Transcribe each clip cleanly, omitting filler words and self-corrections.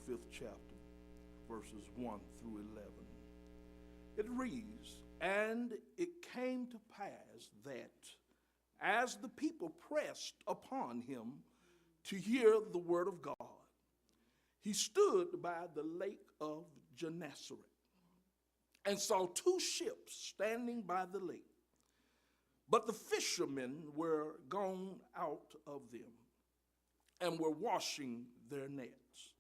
5th chapter, verses 1 through 11. It reads, "And it came to pass that as the people pressed upon him to hear the word of God, he stood by the lake of Gennesaret and saw two ships standing by the lake. But the fishermen were gone out of them and were washing their nets.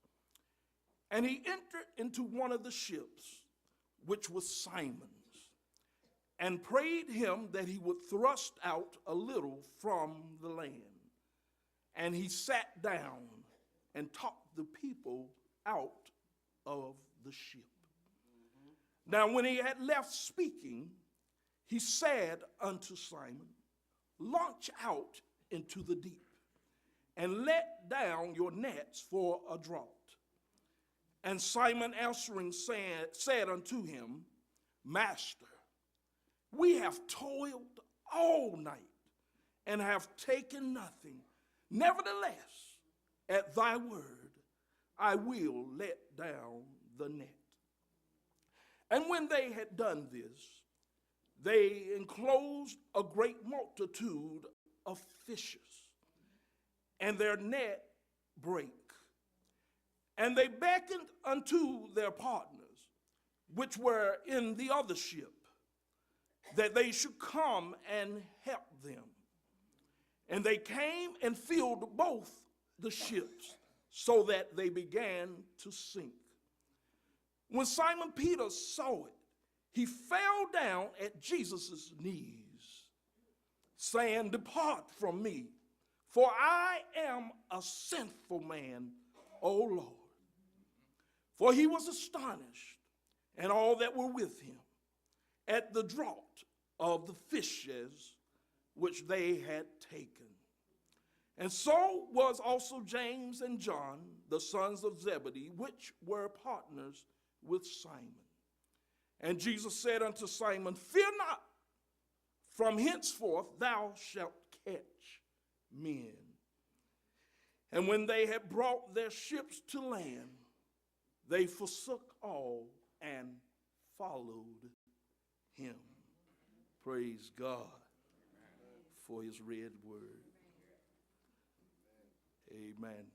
And he entered into one of the ships, which was Simon's, and prayed him that he would thrust out a little from the land. And he sat down and taught the people out of the ship. Now when he had left speaking, he said unto Simon, Launch out into the deep, and let down your nets for a draught. And Simon answering said unto him, Master, we have toiled all night and have taken nothing. Nevertheless, at thy word, I will let down the net. And when they had done this, they enclosed a great multitude of fishes, and their net brake. And they beckoned unto their partners, which were in the other ship, that they should come and help them. And they came and filled both the ships, so that they began to sink. When Simon Peter saw it, he fell down at Jesus' knees, saying, Depart from me, for I am a sinful man, O Lord. For he was astonished, and all that were with him, at the draught of the fishes which they had taken. And so was also James and John, the sons of Zebedee, which were partners with Simon. And Jesus said unto Simon, Fear not, from henceforth thou shalt catch men. And when they had brought their ships to land, they forsook all and followed him. Praise God for his read word. Amen.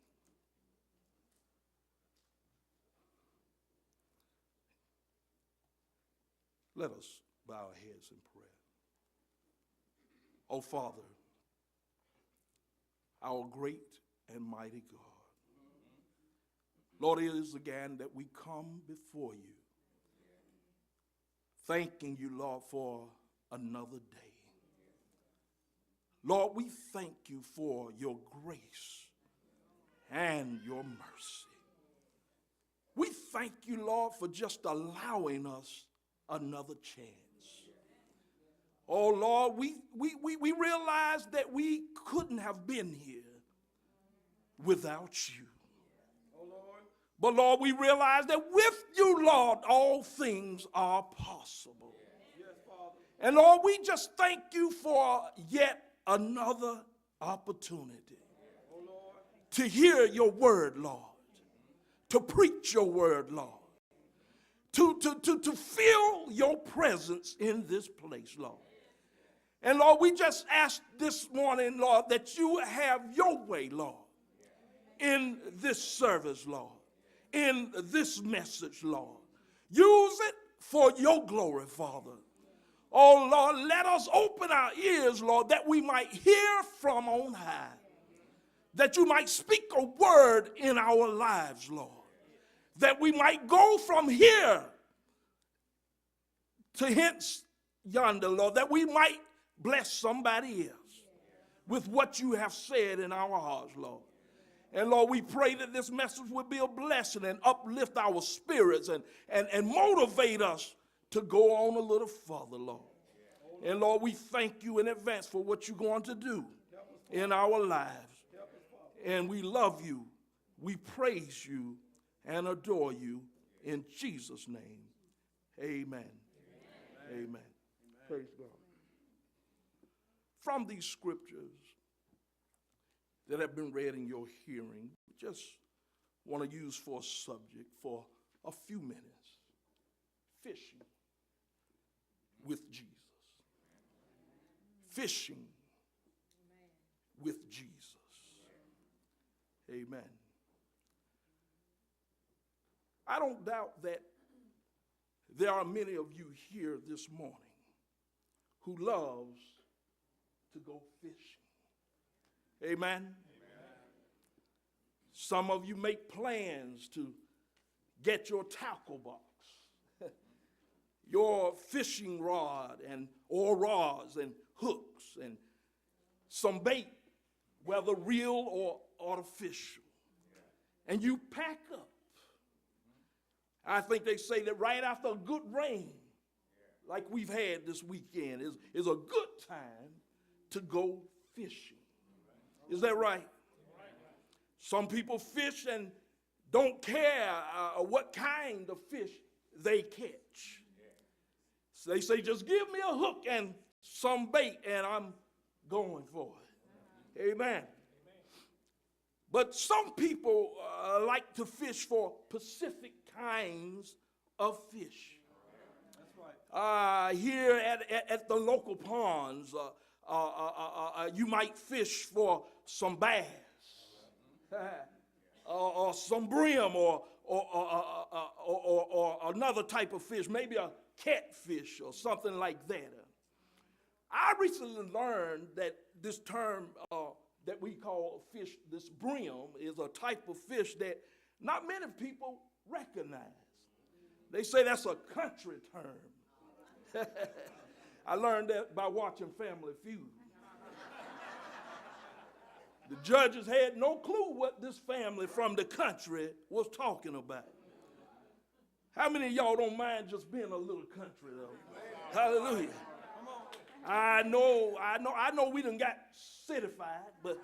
Let us bow our heads in prayer. Oh, Father, our great and mighty God, Lord, it is again that we come before you, thanking you, Lord, for another day. Lord, we thank you for your grace and your mercy. We thank you, Lord, for just allowing us another chance. Oh, Lord, we realize that we couldn't have been here without you. But, Lord, we realize that with you, Lord, all things are possible. And, Lord, we just thank you for yet another opportunity to hear your word, Lord, to preach your word, Lord, to feel your presence in this place, Lord. And, Lord, we just ask this morning, Lord, that you have your way, Lord, in this service, Lord, in this message, Lord. Use it for your glory, Father. Oh, Lord, let us open our ears, Lord, that we might hear from on high, that you might speak a word in our lives, Lord, that we might go from here to hence yonder, Lord, that we might bless somebody else with what you have said in our hearts, Lord. And Lord, we pray that this message will be a blessing and uplift our spirits and motivate us to go on a little further, Lord. And Lord, we thank you in advance for what you're going to do in our lives. And we love you, we praise you, and adore you in Jesus' name. Amen. Amen. Amen. Praise God. From these scriptures that have been read in your hearing, just want to use for a subject for a few minutes. Fishing with Jesus. Fishing with Jesus. Amen. I don't doubt that there are many of you here this morning who loves to go fishing. Amen. Some of you make plans to get your tackle box, your fishing rod or rods and hooks and some bait, whether real or artificial. And you pack up. I think they say that right after a good rain, like we've had this weekend, is a good time to go fishing. Is that right? Some people fish and don't care what kind of fish they catch. So they say, just give me a hook and some bait and I'm going for it. Amen. But some people like to fish for specific kinds of fish. Here at the local ponds, you might fish for some bass, or some brim, or another type of fish, maybe a catfish or something like that. I recently learned that this term that we call fish, this brim, is a type of fish that not many people recognize. They say that's a country term. I learned that by watching Family Feud. The judges had no clue what this family from the country was talking about. How many of y'all don't mind just being a little country though? Hallelujah. I know we done got certified, but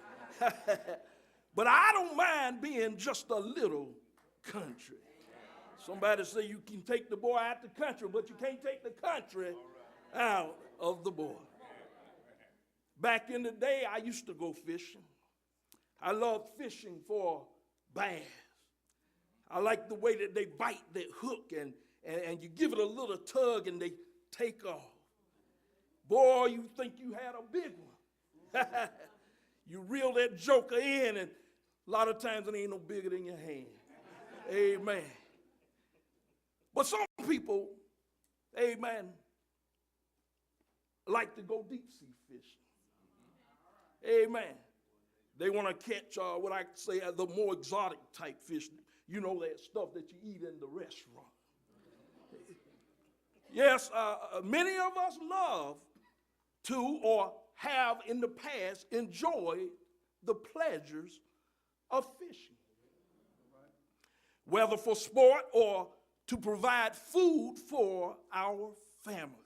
but I don't mind being just a little country. Somebody say you can take the boy out the country, but you can't take the country out of the boy. Back in the day, I used to go fishing. I loved fishing for bass. I like the way that they bite that hook and you give it a little tug and they take off. Boy, you think you had a big one. You reel that joker in and a lot of times it ain't no bigger than your hand. Amen. But some people, amen, like to go deep sea fishing. Amen. They want to catch what I say the more exotic type fish. You know, that stuff that you eat in the restaurant. Yes, many of us love to or have in the past enjoyed the pleasures of fishing. Whether for sport or to provide food for our families.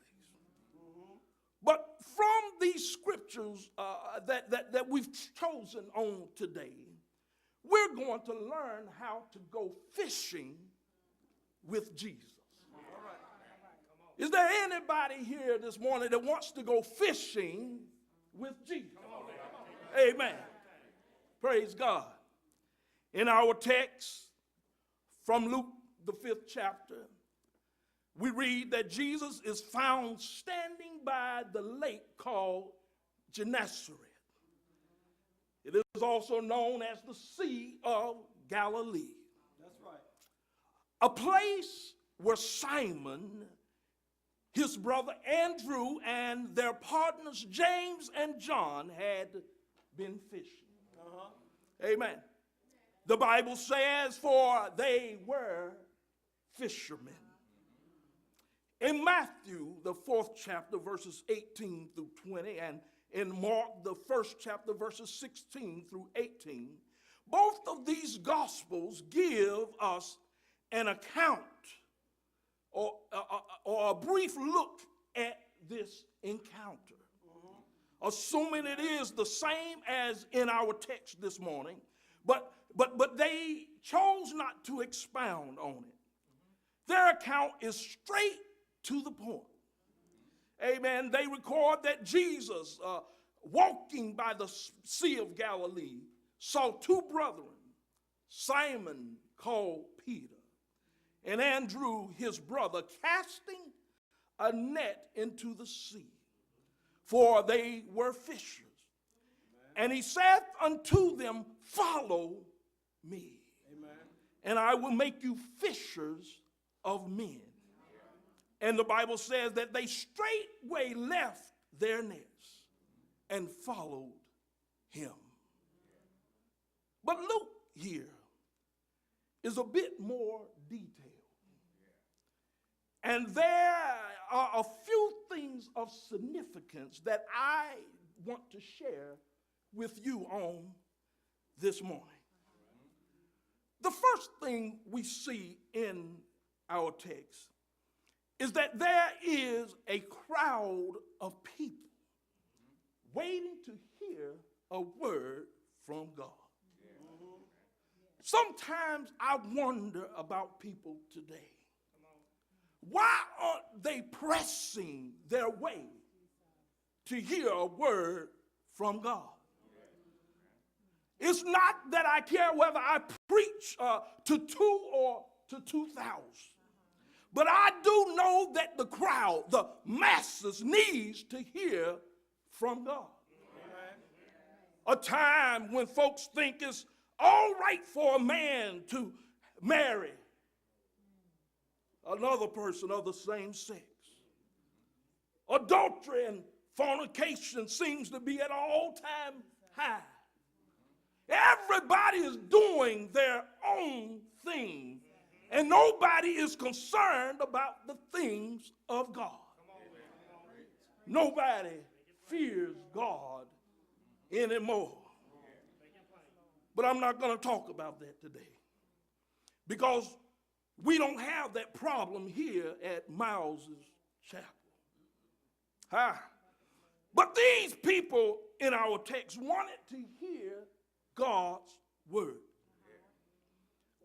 But from these scriptures that we've chosen on today, we're going to learn how to go fishing with Jesus. Is there anybody here this morning that wants to go fishing with Jesus? Amen. Praise God. In our text from Luke, the 5th chapter, we read that Jesus is found standing by the lake called Gennesaret. It is also known as the Sea of Galilee. That's right. A place where Simon, his brother Andrew, and their partners James and John had been fishing. Amen. The Bible says, for they were fishermen. In Matthew, the 4th chapter, verses 18 through 20, and in Mark, the 1st chapter, verses 16 through 18, both of these gospels give us an account or a brief look at this encounter. Assuming it is the same as in our text this morning, but they chose not to expound on it. Their account is straight to the point. Amen. They record that Jesus, walking by the Sea of Galilee, saw two brethren, Simon called Peter, and Andrew his brother, casting a net into the sea, for they were fishers. And he saith unto them, follow me, and I will make you fishers of men. And the Bible says that they straightway left their nets and followed him. But Luke here is a bit more detailed. And there are a few things of significance that I want to share with you on this morning. The first thing we see in our text is that there is a crowd of people waiting to hear a word from God. Sometimes I wonder about people today. Why aren't they pressing their way to hear a word from God? It's not that I care whether I preach to 2 or to 2,000. But I do know that the crowd, the masses, needs to hear from God. A time when folks think it's all right for a man to marry another person of the same sex. Adultery and fornication seems to be at an all-time high. Everybody is doing their own thing, and nobody is concerned about the things of God. Nobody fears God anymore. But I'm not going to talk about that today, because we don't have that problem here at Miles's Chapel. But these people in our text wanted to hear God's word.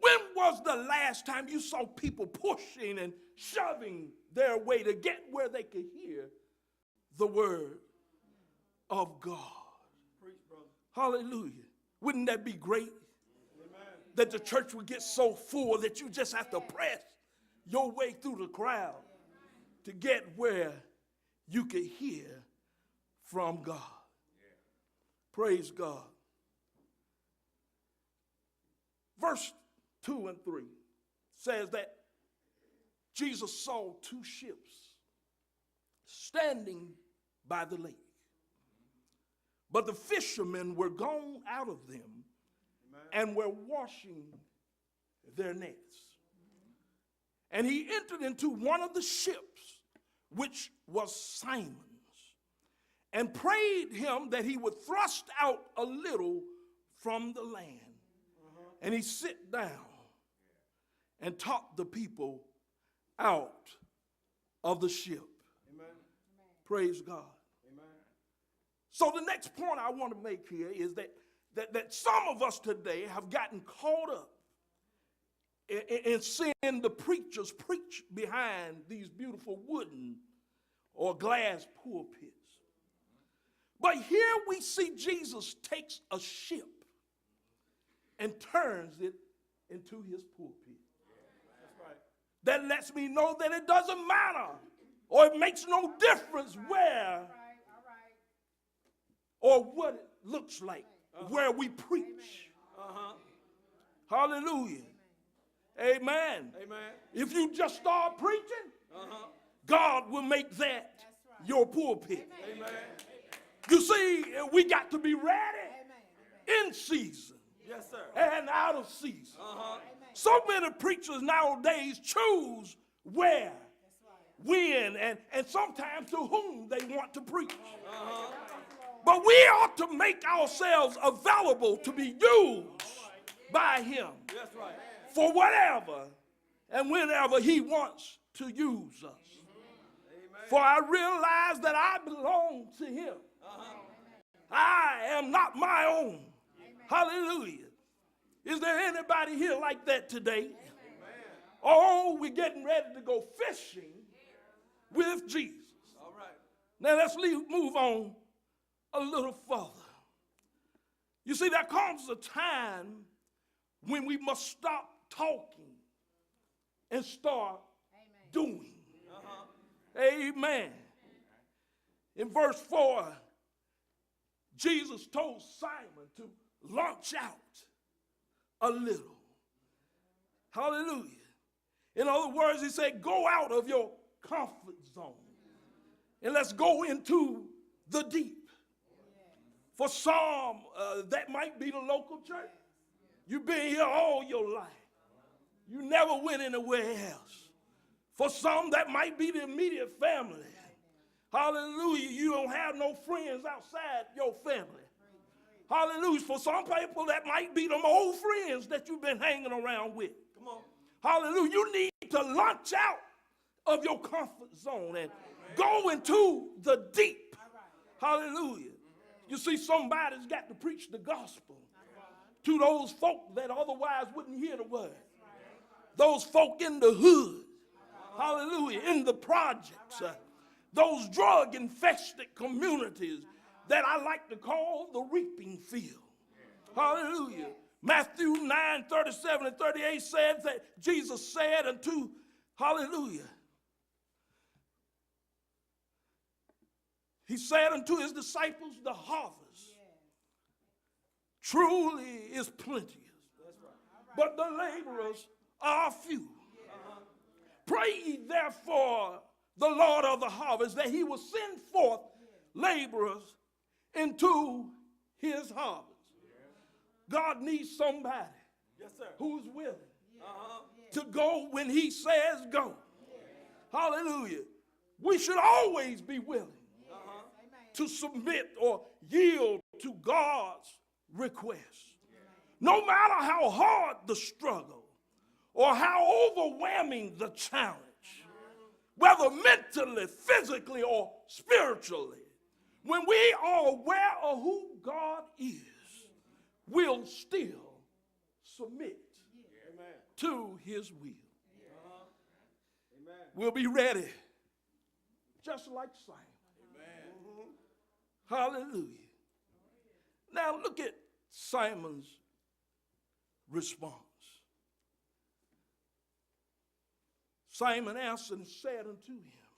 When was the last time you saw people pushing and shoving their way to get where they could hear the word of God? Preach, brother. Hallelujah. Wouldn't that be great? Amen. That the church would get so full that you just have to press your way through the crowd to get where you could hear from God. Praise God. Verse 2 and 3 says that Jesus saw 2 ships standing by the lake. But the fishermen were gone out of them and were washing their nets. And he entered into one of the ships, which was Simon's, and prayed him that he would thrust out a little from the land. And he sat down and taught the people out of the ship. Amen. Praise God. Amen. So the next point I want to make here is that some of us today have gotten caught up in seeing the preachers preach behind these beautiful wooden or glass pulpits. But here we see Jesus takes a ship and turns it into his pulpit. That's right. That lets me know that it doesn't matter, or it makes no difference where or what it looks like where we preach. Hallelujah. Amen. Amen. If you just start preaching, God will make that your pulpit. Amen. You see, we got to be ready in season. Yes, sir. And out of season. So many preachers nowadays choose where, when, and sometimes to whom they want to preach. But we ought to make ourselves available to be used by him. That's right. For whatever and whenever he wants to use us. For I realize that I belong to him. I am not my own. Hallelujah. Is there anybody here like that today? Amen. Oh, we're getting ready to go fishing with Jesus. All right. Now let's move on a little further. You see, there comes a time when we must stop talking and start doing. Amen. In verse 4, Jesus told Simon to launch out a little. Hallelujah. In other words, he said, go out of your comfort zone and let's go into the deep. For some, that might be the local church. You've been here all your life. You never went anywhere else. For some, that might be the immediate family. Hallelujah. You don't have no friends outside your family. Hallelujah. For some people, that might be them old friends that you've been hanging around with. Come on. Hallelujah. You need to launch out of your comfort zone and go into the deep. Hallelujah. You see, somebody's got to preach the gospel to those folk that otherwise wouldn't hear the word. Those folk in the hood. Hallelujah. In the projects. Those drug-infested communities that I like to call the reaping field. Hallelujah. Matthew 9:37 and 38 says that Jesus said unto, hallelujah, he said unto his disciples, the harvest truly is plenteous, but the laborers are few. Pray ye therefore the Lord of the harvest that he will send forth laborers into his harvest. God needs somebody who's willing to go when he says go. Hallelujah. We should always be willing to submit or yield to God's request. No matter how hard the struggle or how overwhelming the challenge, whether mentally, physically, or spiritually, when we are aware of who God is, we'll still submit to his will. We'll be ready, just like Simon. Hallelujah. Now look at Simon's response. Simon answered and said unto him,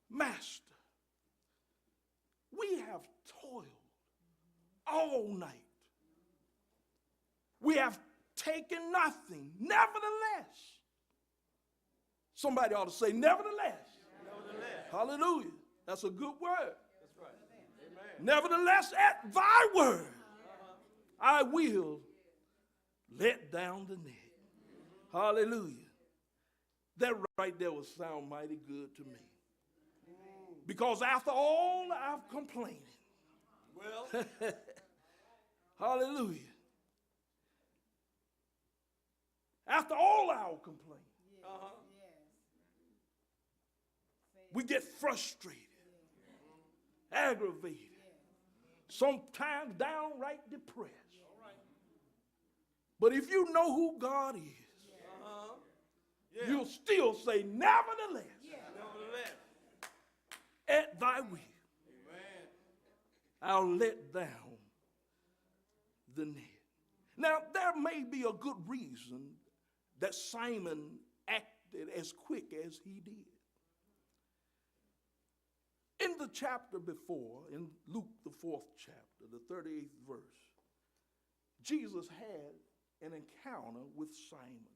Master, we have toiled all night. We have taken nothing. Nevertheless. Somebody ought to say, nevertheless. Hallelujah. That's a good word. That's right. Amen. Nevertheless, at thy word, I will let down the net. Hallelujah. That right there would sound mighty good to me. Because after all I've complained, well, hallelujah. After all our complaining, we get frustrated, aggravated, sometimes downright depressed. But if you know who God is, you'll still say, nevertheless, at thy will, I'll let down the net. Now, there may be a good reason that Simon acted as quick as he did. In the chapter before, in Luke, the 4th chapter, the 38th verse, Jesus had an encounter with Simon.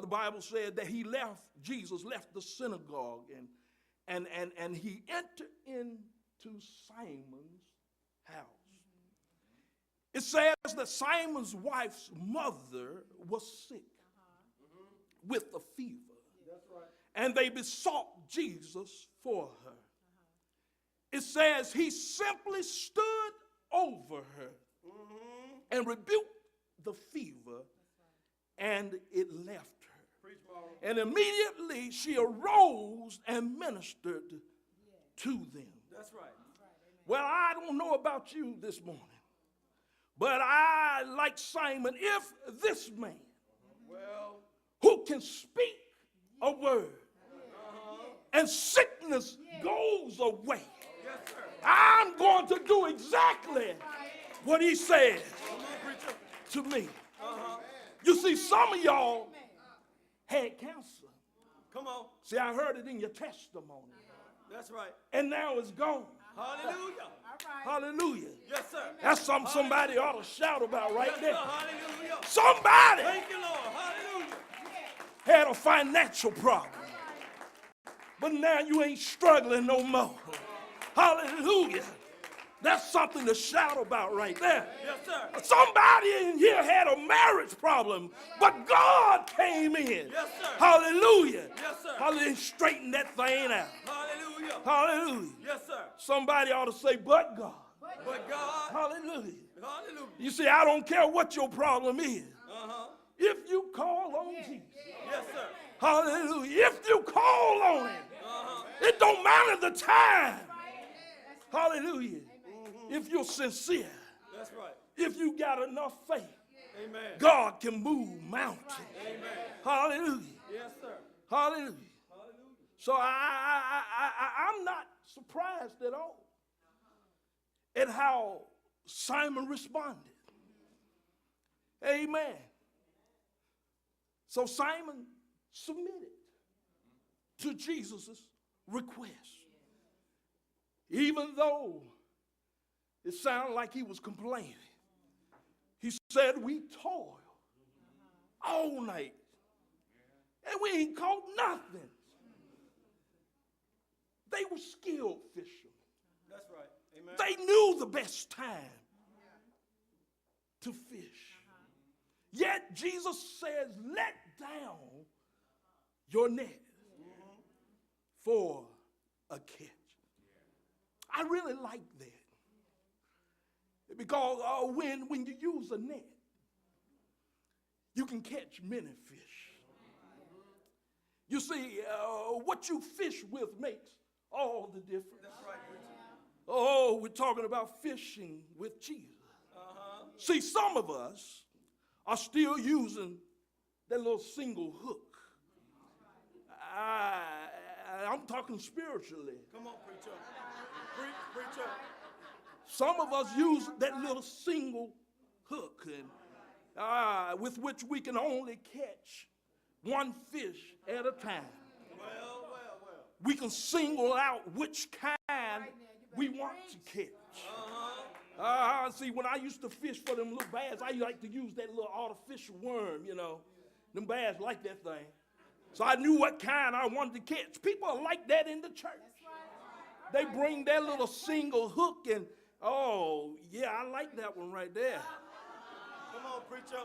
The Bible said that Jesus left the synagogue and he entered into Simon's house. It says that Simon's wife's mother was sick with a fever. That's right. And they besought Jesus for her. It says he simply stood over her and rebuked the fever, and it left her. And immediately she arose and ministered to them. That's right. Well, I don't know about you this morning, but I, like Simon, if this man who can speak a word and sickness goes away, I'm going to do exactly what he says to me. see, some of y'all had cancer. Come on. See, I heard it in your testimony. That's right. And now it's gone. Hallelujah. Hallelujah. Yes, sir. That's something somebody ought to shout about right Yes, there. sir. Hallelujah. Somebody Thank you, Lord. Hallelujah. had a financial problem. But now you ain't struggling no more. Hallelujah. That's something to shout about right there. Yes, sir. Somebody in here had a marriage problem, but God came in. Yes, sir. Hallelujah. Yes, sir. Hallelujah. Straighten that thing out. Hallelujah. Hallelujah. Yes, sir. Somebody ought to say, but God. But God. Hallelujah. Hallelujah. You see, I don't care what your problem is. Uh-huh. If you call on Jesus. Yes, sir. Hallelujah. If you call on him. Uh-huh. It don't matter the time. Hallelujah. If you're sincere. That's right. If you got enough faith. Amen. God can move mountains. Amen. Hallelujah. Yes, sir. Hallelujah. Hallelujah. So I'm not surprised at all at how Simon responded. Amen. So Simon submitted to Jesus' request. Even though it sounded like he was complaining. He said, we toil all night and we ain't caught nothing. They were skilled fishermen. That's right. Amen. They knew the best time to fish. Yet Jesus says, let down your net for a catch. I really like that. Because when you use a net, you can catch many fish. You see, what you fish with makes all the difference. That's right, preacher. Oh, we're talking about fishing with Jesus. Uh-huh. See, some of us are still using that little single hook. I'm talking spiritually. Come on, preacher. Preacher. Some of us use that little single hook and, with which we can only catch one fish at a time. Well. We can single out which kind we want to catch. See, when I used to fish for them little bass, I like to use that little artificial worm, you know. Them bass like that thing. So I knew what kind I wanted to catch. People are like that in the church. They bring that little single hook and, oh, yeah, I like that one right there. Come on, preacher.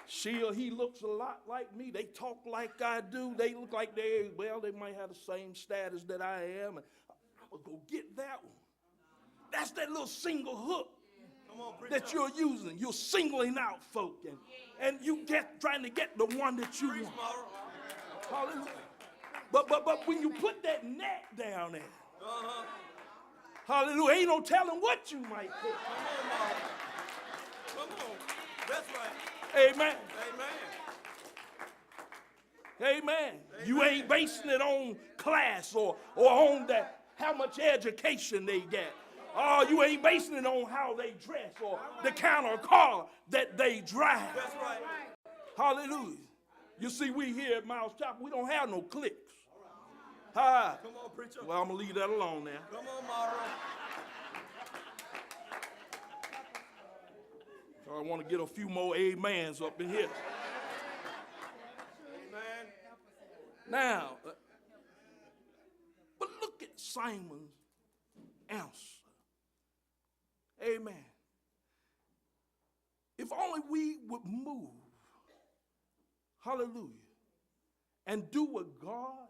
Sheila, he looks a lot like me. They talk like I do. They look like they might have the same status that I am. And I'm going to go get that one. That's that little single hook that you're using. You're singling out folk. And you trying to get the one that you want. Hallelujah. But when you put that net down there, hallelujah, ain't no telling what you might put. Come on. That's right. Amen. Amen. Amen. You ain't basing it on class or on how much education they get. Oh, you ain't basing it on how they dress or the kind of car that they drive. That's right. Hallelujah. You see, we here at Miles Chapel, we don't have no cliques. Hi. Come on, preacher. Well, I'm going to leave that alone now. Come on, Mara. So I want to get a few more amens up in here. Amen. Now, but look at Simon's answer. Amen. If only we would move, hallelujah, and do what God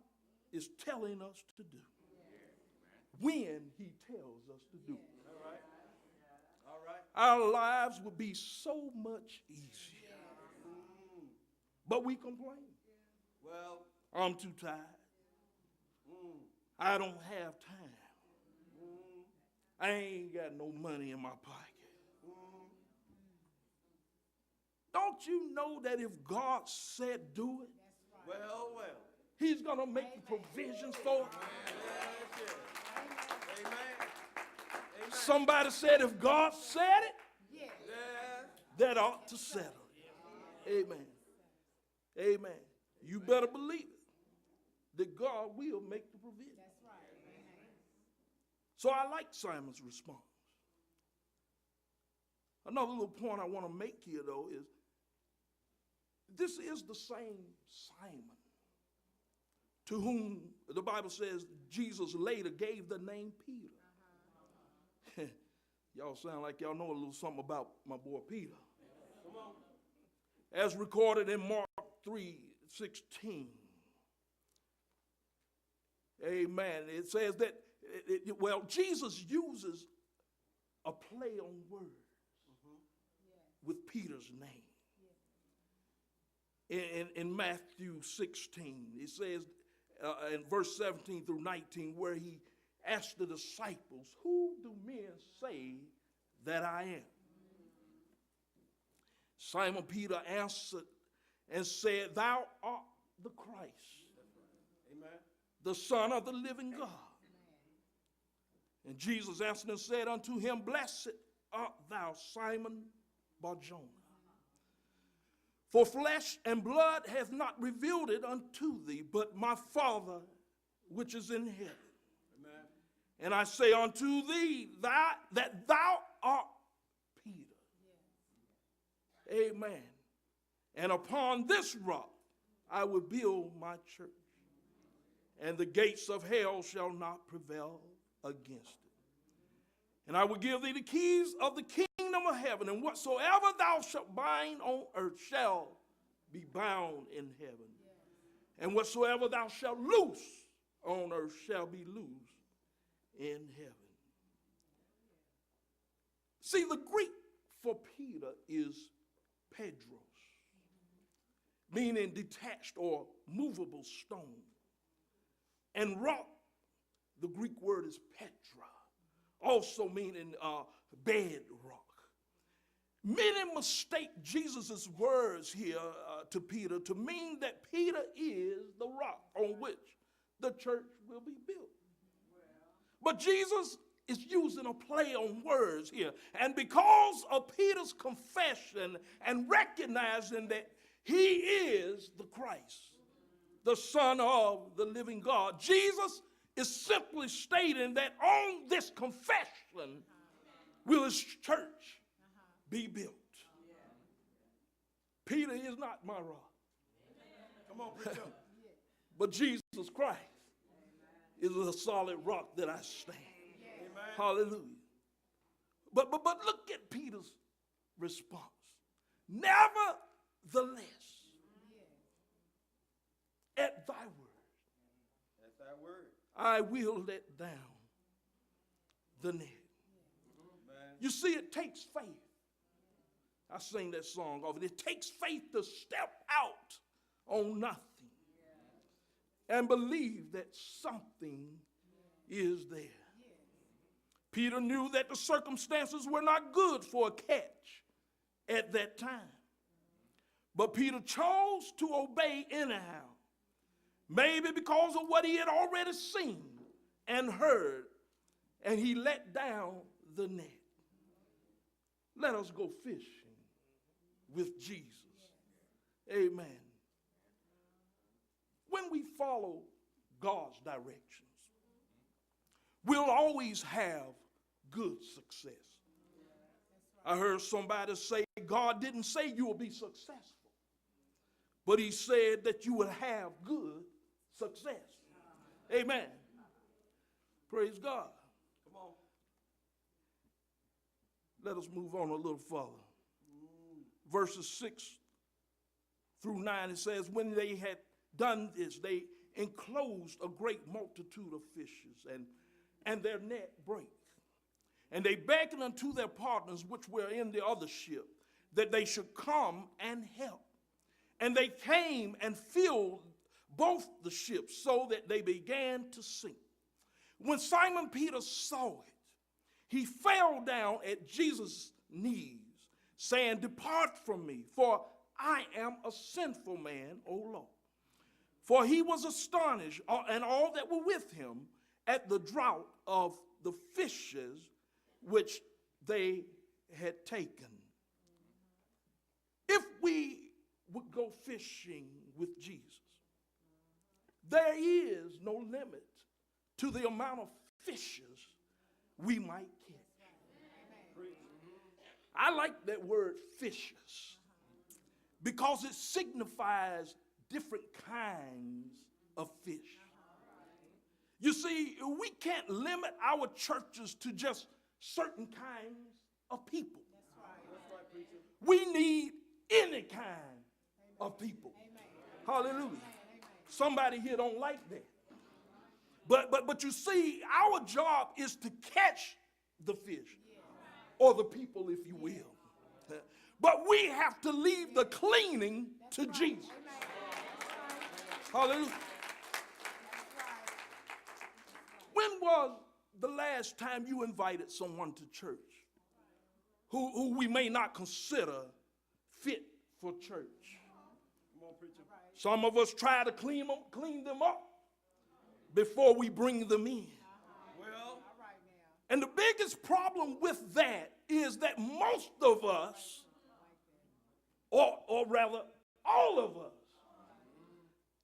is telling us to do when he tells us to do it. All right. Our lives would be so much easier. But we complain. Well. I'm too tired. I don't have time. I ain't got no money in my pocket. Don't you know that if God said do it, Well. he's going to make the provisions for it? Yes. Amen. Somebody said if God said it, Yes. that ought to settle it. Amen. Amen. You better believe it, that God will make the provision. That's right. Amen. So I like Simon's response. Another little point I want to make here, though, is this is the same Simon to whom the Bible says Jesus later gave the name Peter. Y'all sound like y'all know a little something about my boy Peter. Come on. As recorded in Mark 3:16. Amen. It says that, Jesus uses a play on words with Peter's name. In Matthew 16, it says in verse 17 through 19, where he asked the disciples, "Who do men say that I am?" Simon Peter answered and said, "Thou art the Christ, Amen. the Son of the living God." And Jesus answered and said unto him, "Blessed art thou, Simon Bar-Jonah. For flesh and blood hath not revealed it unto thee, but my Father which is in heaven. Amen. And I say unto thee that thou art Peter." Amen. "And upon this rock I will build my church, and the gates of hell shall not prevail against it. And I will give thee the keys of the kingdom of heaven, and whatsoever thou shalt bind on earth shall be bound in heaven. And whatsoever thou shalt loose on earth shall be loosed in heaven." See, the Greek for Peter is Pedros, meaning detached or movable stone. And rock, the Greek word is Petra, also meaning bedrock. Many mistake Jesus' words here to Peter to mean that Peter is the rock on which the church will be built. But Jesus is using a play on words here. And because of Peter's confession and recognizing that he is the Christ, the Son of the living God, Jesus is simply stating that on this confession will his church be built. Peter is not my rock. Come on, preacher. But Jesus Christ is a solid rock that I stand. Amen. Hallelujah. But look at Peter's response. "Nevertheless, at thy word, That's that word. I will let down the net." Man. You see, it takes faith. I sing that song of it. It takes faith to step out on nothing and believe that something is there. Peter knew that the circumstances were not good for a catch at that time. But Peter chose to obey anyhow, maybe because of what he had already seen and heard, and he let down the net. Let us go fishing with Jesus. Amen. When we follow God's directions, we'll always have good success. I heard somebody say, God didn't say you will be successful, but he said that you will have good success. Amen. Praise God. Come on. Let us move on a little further. Verses 6 through 9, it says, when they had done this, they enclosed a great multitude of fishes, and their net brake. And they beckoned unto their partners which were in the other ship, that they should come and help. And they came and filled both the ships, so that they began to sink. When Simon Peter saw it, he fell down at Jesus' knees, saying, Depart from me, for I am a sinful man, O Lord. For he was astonished, and all that were with him, at the draught of the fishes which they had taken. If we would go fishing with Jesus. There is no limit to the amount of fishes we might catch. I like that word fishes because it signifies different kinds of fish. You see, we can't limit our churches to just certain kinds of people. We need any kind of people. Hallelujah. Somebody here don't like that. But you see, our job is to catch the fish, or the people, if you will. But we have to leave the cleaning to Jesus. Hallelujah. When was the last time you invited someone to church who we may not consider fit for church? Some of us try to clean them up before we bring them in. Well, and the biggest problem with that is that most of us, or rather all of us,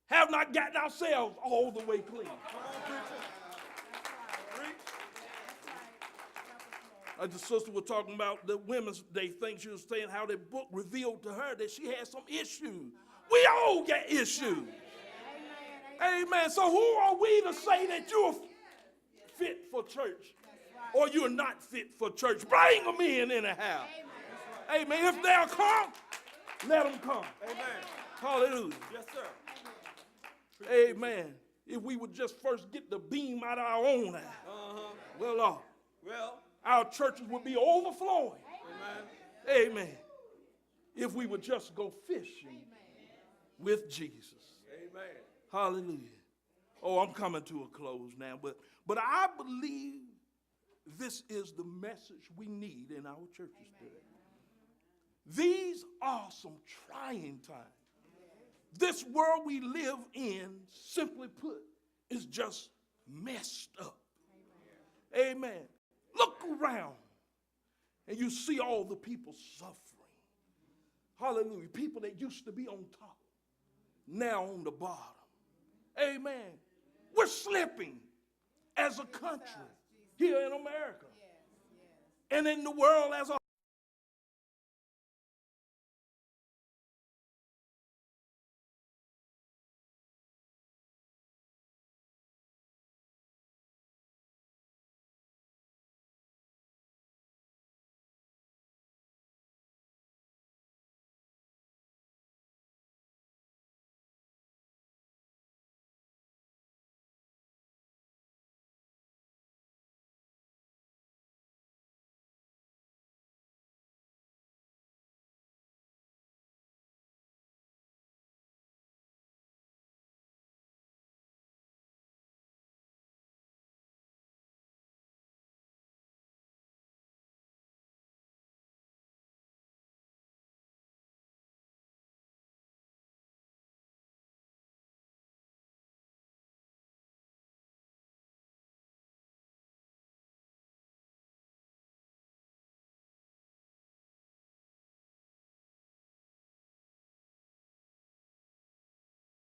have not gotten ourselves all the way clean. come on, preacher. Like the sister was talking about the Women's Day thing, she was saying how the book revealed to her that she had some issues. We all got issues. Amen. So who are we to say that you're fit for church or you're not fit for church? Bring them in anyhow. Amen. If they'll come, let them come. Amen. Hallelujah. Yes, sir. Amen. If we would just first get the beam out of our own eye, well, Well, our churches would be overflowing. amen. Amen. If we would just go fishing with Jesus. Amen. Hallelujah. Oh, I'm coming to a close now, but I believe this is the message we need in our churches today. These are some trying times. This world we live in, simply put, is just messed up. Amen. Look around and you see all the people suffering. Hallelujah. People that used to be on top, now on the bottom. Amen. We're slipping as a country here in America and in the world as a